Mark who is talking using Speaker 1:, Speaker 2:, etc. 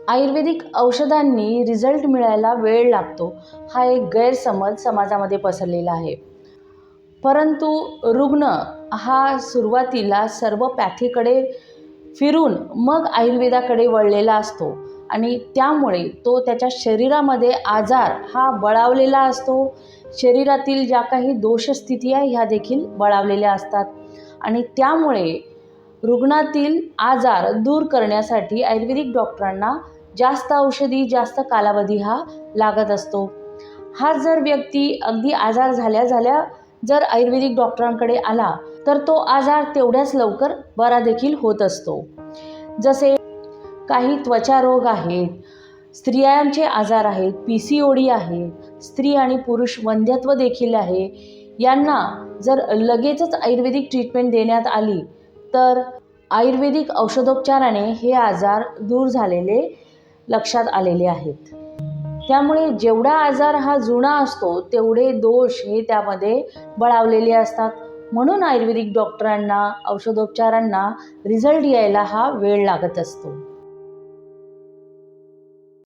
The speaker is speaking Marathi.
Speaker 1: आयुर्वेदिक औषधांनी रिझल्ट मिळायला वेळ लागतो, हा एक गैरसमज समाजामध्ये पसरलेला आहे. परंतु रुग्ण हा सुरुवातीला सर्व पॅथीकडे फिरून मग आयुर्वेदाकडे वळलेला असतो आणि त्यामुळे तो त्याच्या शरीरामध्ये आजार हा बळावलेला असतो. शरीरातील ज्या काही दोषस्थिती आहे ह्या देखील बळावलेल्या असतात आणि त्यामुळे रुग्णातील आजार दूर करण्यासाठी आयुर्वेदिक डॉक्टरांना जास्त औषधी, जास्त कालावधी हा लागत असतो. हा जर व्यक्ती अगदी आजार झाल्या जर आयुर्वेदिक डॉक्टरांकडे आला तर तो आजार तेवढ्याच लवकर बरा देखील होत असतो. जसे काही त्वचा रोग आहेत, स्त्रियांचे आजार आहेत, PCOD आहे, स्त्री आणि पुरुष वंध्यत्व देखील आहे. यांना जर लगेचच आयुर्वेदिक ट्रीटमेंट देण्यात आली तर आयुर्वेदिक औषधोपचाराने हे आजार दूर झालेले लक्षात आलेले आहेत. त्यामुळे जेवढा आजार हा जुना असतो तेवढे दोष हे त्यामध्ये बळावलेले असतात. म्हणून आयुर्वेदिक डॉक्टरांना, औषधोपचारांना रिझल्ट यायला हा वेळ लागत असतो.